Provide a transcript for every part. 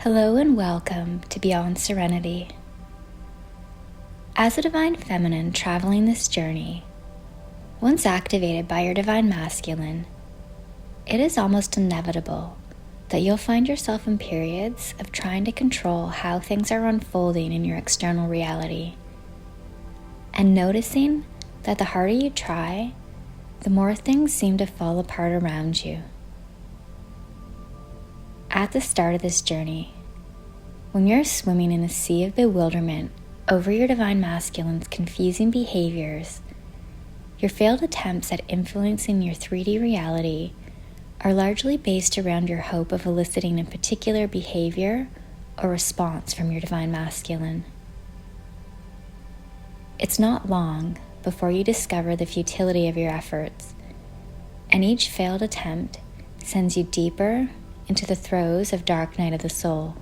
Hello and welcome to Beyond Serenity. As a divine feminine traveling this journey, once activated by your divine masculine, it is almost inevitable that you'll find yourself in periods of trying to control how things are unfolding in your external reality, and noticing that the harder you try, the more things seem to fall apart around you. At the start of this journey, when you're swimming in a sea of bewilderment over your divine masculine's confusing behaviors, your failed attempts at influencing your 3D reality are largely based around your hope of eliciting a particular behavior or response from your divine masculine. It's not long before you discover the futility of your efforts, and each failed attempt sends you deeper into the throes of dark night of the soul.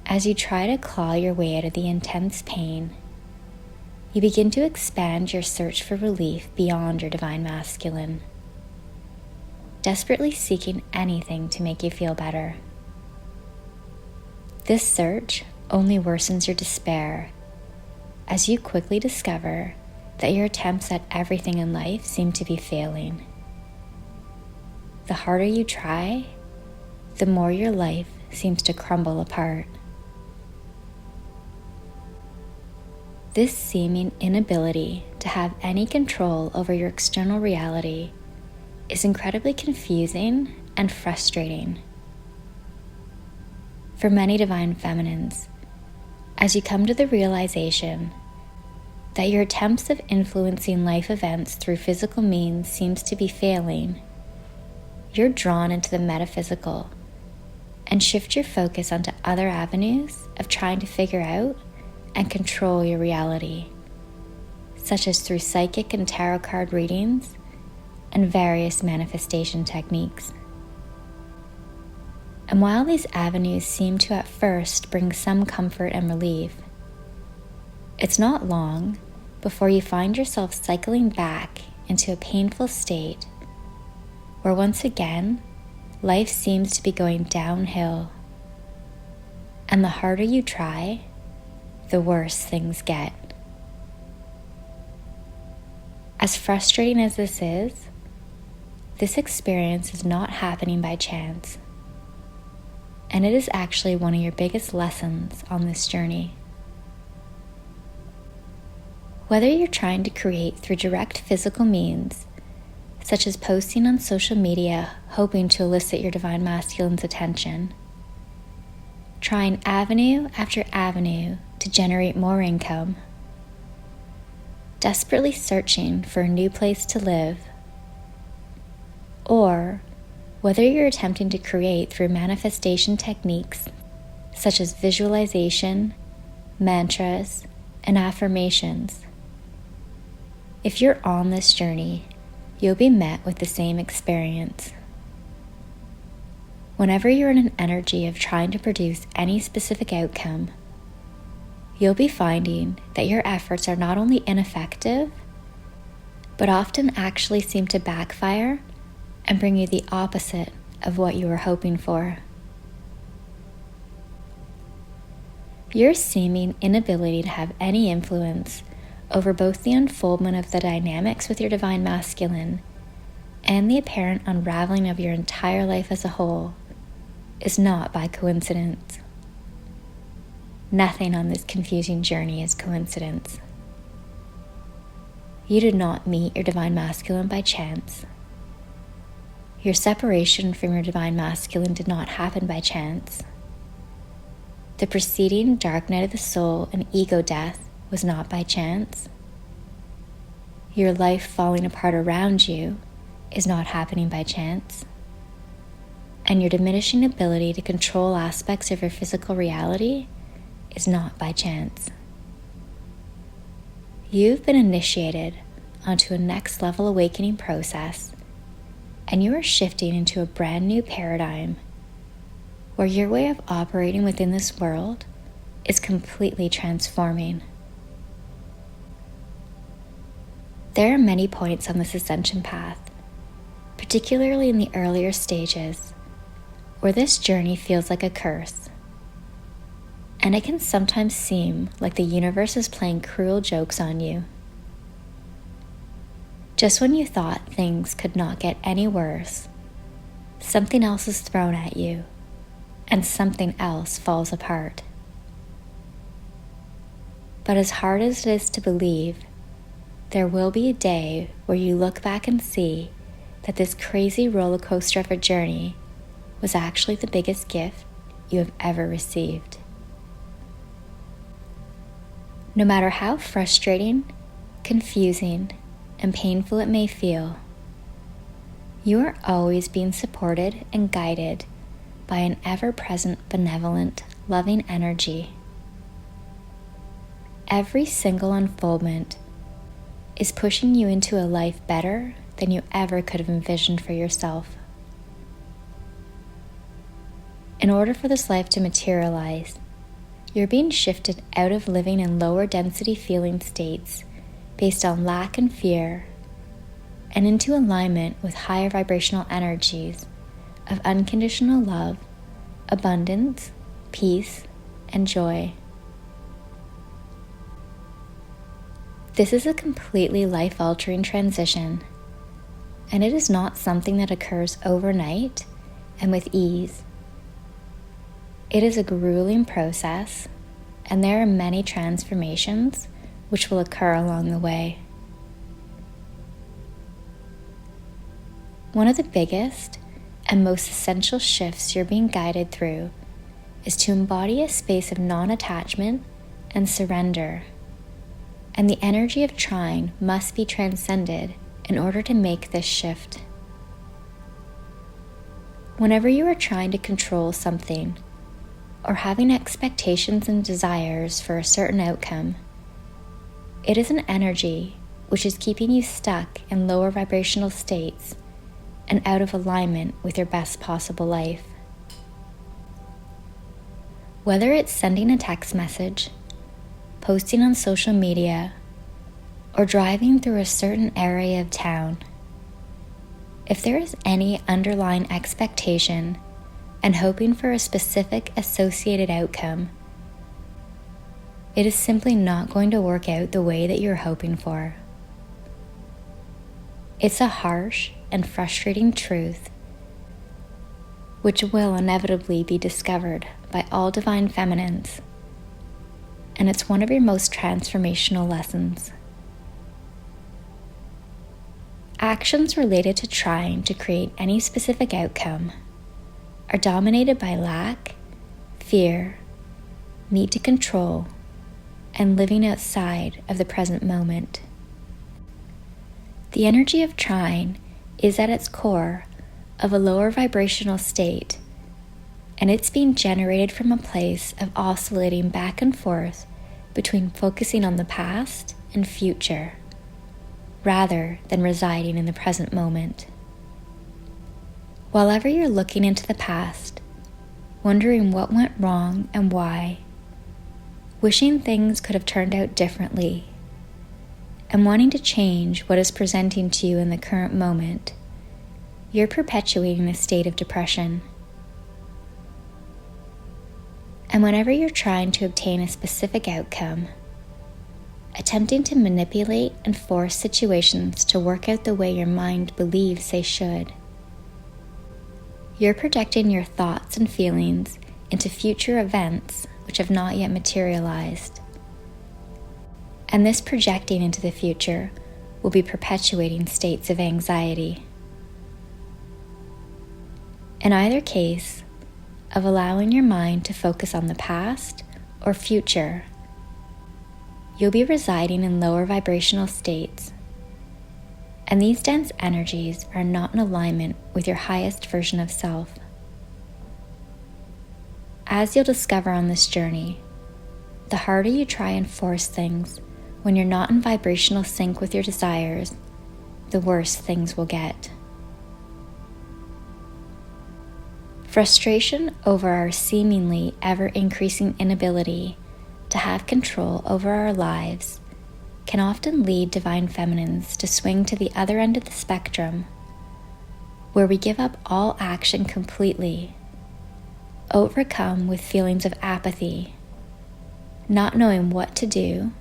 As you try to claw your way out of the intense pain, you begin to expand your search for relief beyond your divine masculine, desperately seeking anything to make you feel better. This search only worsens your despair as you quickly discover that your attempts at everything in life seem to be failing. The harder you try, the more your life seems to crumble apart. This seeming inability to have any control over your external reality is incredibly confusing and frustrating. For many divine feminines, as you come to the realization that your attempts of influencing life events through physical means seems to be failing, you're drawn into the metaphysical and shift your focus onto other avenues of trying to figure out and control your reality, such as through psychic and tarot card readings and various manifestation techniques. And while these avenues seem to at first bring some comfort and relief, it's not long before you find yourself cycling back into a painful state where once again, life seems to be going downhill. And the harder you try, the worse things get. As frustrating as this experience is not happening by chance. And it is actually one of your biggest lessons on this journey. Whether you're trying to create through direct physical means, such as posting on social media hoping to elicit your divine masculine's attention, trying avenue after avenue to generate more income, desperately searching for a new place to live, or whether you're attempting to create through manifestation techniques such as visualization, mantras, and affirmations, if you're on this journey, you'll be met with the same experience. Whenever you're in an energy of trying to produce any specific outcome, you'll be finding that your efforts are not only ineffective, but often actually seem to backfire and bring you the opposite of what you were hoping for. Your seeming inability to have any influence over both the unfoldment of the dynamics with your divine masculine and the apparent unraveling of your entire life as a whole is not by coincidence. Nothing on this confusing journey is coincidence. You did not meet your divine masculine by chance. Your separation from your divine masculine did not happen by chance. The preceding dark night of the soul and ego death was not by chance. Your life falling apart around you is not happening by chance. And your diminishing ability to control aspects of your physical reality is not by chance. You've been initiated onto a next level awakening process, and you are shifting into a brand new paradigm where your way of operating within this world is completely transforming. There are many points on this ascension path, particularly in the earlier stages, where this journey feels like a curse. And it can sometimes seem like the universe is playing cruel jokes on you. Just when you thought things could not get any worse, something else is thrown at you, and something else falls apart. But as hard as it is to believe, there will be a day where you look back and see that this crazy roller coaster of a journey was actually the biggest gift you have ever received. No matter how frustrating, confusing, and painful it may feel, you are always being supported and guided by an ever-present, benevolent, loving energy. Every single unfoldment is pushing you into a life better than you ever could have envisioned for yourself. In order for this life to materialize, you're being shifted out of living in lower density feeling states based on lack and fear, and into alignment with higher vibrational energies of unconditional love, abundance, peace, and joy. This is a completely life-altering transition, and it is not something that occurs overnight and with ease. It is a grueling process, and there are many transformations which will occur along the way. One of the biggest and most essential shifts you're being guided through is to embody a space of non-attachment and surrender, and the energy of trying must be transcended in order to make this shift. Whenever you are trying to control something, or having expectations and desires for a certain outcome, it is an energy which is keeping you stuck in lower vibrational states and out of alignment with your best possible life. Whether it's sending a text message, posting on social media, or driving through a certain area of town, if there is any underlying expectation and hoping for a specific associated outcome, it is simply not going to work out the way that you're hoping for. It's a harsh and frustrating truth which will inevitably be discovered by all divine feminines, and it's one of your most transformational lessons. Actions related to trying to create any specific outcome are dominated by lack, fear, need to control, and living outside of the present moment. The energy of trying is at its core of a lower vibrational state, and it's being generated from a place of oscillating back and forth between focusing on the past and future, rather than residing in the present moment. While ever you're looking into the past, wondering what went wrong and why, wishing things could have turned out differently, and wanting to change what is presenting to you in the current moment, you're perpetuating a state of depression. And whenever you're trying to obtain a specific outcome, attempting to manipulate and force situations to work out the way your mind believes they should, you're projecting your thoughts and feelings into future events which have not yet materialized. And this projecting into the future will be perpetuating states of anxiety. In either case, of allowing your mind to focus on the past or future, you'll be residing in lower vibrational states, and these dense energies are not in alignment with your highest version of self. As you'll discover on this journey, the harder you try and force things when you're not in vibrational sync with your desires, the worse things will get. Frustration over our seemingly ever-increasing inability to have control over our lives can often lead divine feminines to swing to the other end of the spectrum, where we give up all action completely overcome with feelings of apathy, not knowing what to do,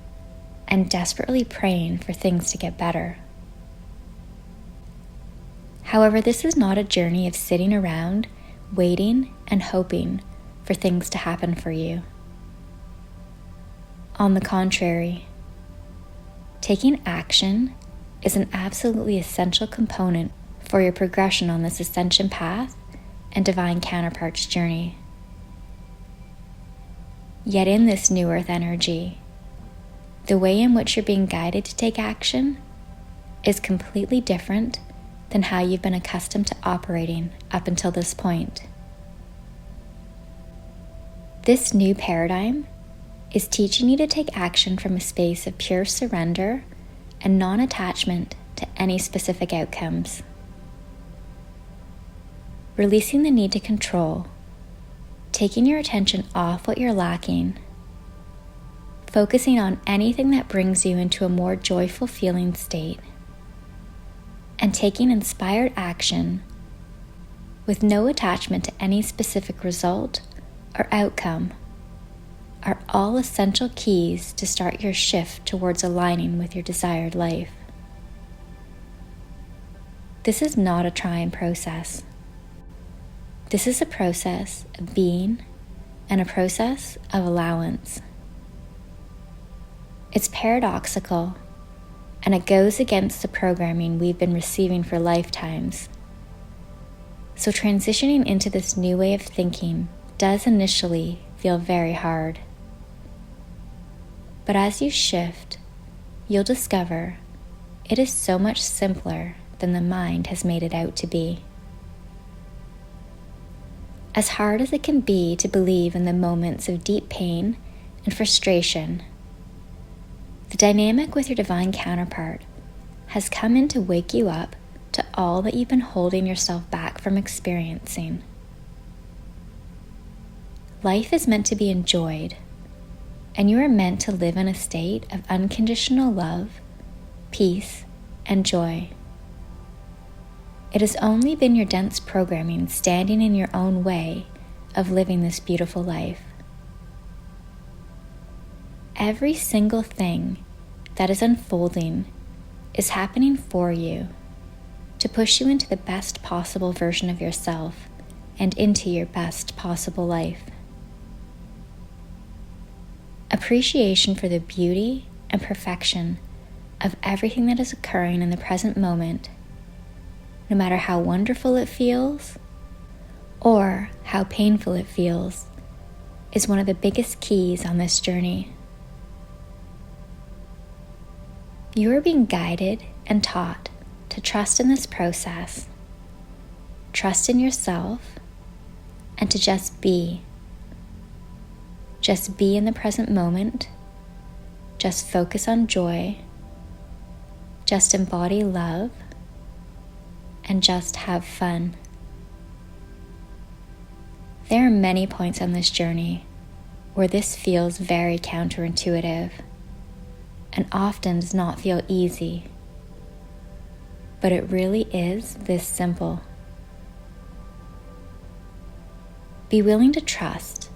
and desperately praying for things to get better. However, this is not a journey of sitting around, waiting and hoping for things to happen for you. On the contrary, taking action is an absolutely essential component for your progression on this ascension path and divine counterparts journey. Yet in this new earth energy, the way in which you're being guided to take action is completely different than how you've been accustomed to operating up until this point. This new paradigm is teaching you to take action from a space of pure surrender and non-attachment to any specific outcomes. Releasing the need to control, taking your attention off what you're lacking, focusing on anything that brings you into a more joyful feeling state, and taking inspired action with no attachment to any specific result or outcome are all essential keys to start your shift towards aligning with your desired life. This is not a trying process. This is a process of being and a process of allowance. It's paradoxical, and it goes against the programming we've been receiving for lifetimes. So transitioning into this new way of thinking does initially feel very hard. But as you shift, you'll discover it is so much simpler than the mind has made it out to be. As hard as it can be to believe in the moments of deep pain and frustration, the dynamic with your divine counterpart has come in to wake you up to all that you've been holding yourself back from experiencing. Life is meant to be enjoyed, and you are meant to live in a state of unconditional love, peace, and joy. It has only been your dense programming standing in your own way of living this beautiful life. Every single thing that is unfolding is happening for you to push you into the best possible version of yourself and into your best possible life. Appreciation for the beauty and perfection of everything that is occurring in the present moment, no matter how wonderful it feels or how painful it feels, is one of the biggest keys on this journey. You are being guided and taught to trust in this process, trust in yourself, and to just be. Just be in the present moment, just focus on joy, just embody love, and just have fun. There are many points on this journey where this feels very counterintuitive and often does not feel easy, but it really is this simple. Be willing to trust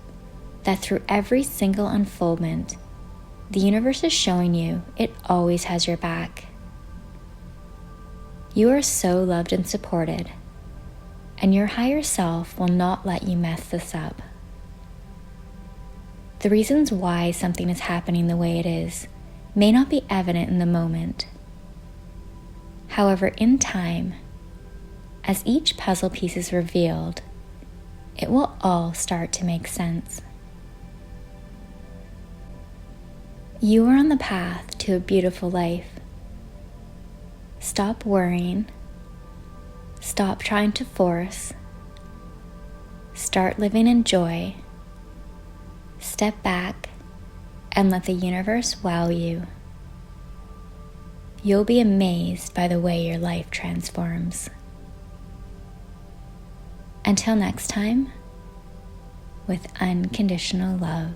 that through every single unfoldment, the universe is showing you it always has your back. You are so loved and supported, and your higher self will not let you mess this up. The reasons why something is happening the way it is may not be evident in the moment. However, in time, as each puzzle piece is revealed, it will all start to make sense. You are on the path to a beautiful life. Stop worrying. Stop trying to force. Start living in joy. Step back and let the universe wow you. You'll be amazed by the way your life transforms. Until next time, with unconditional love.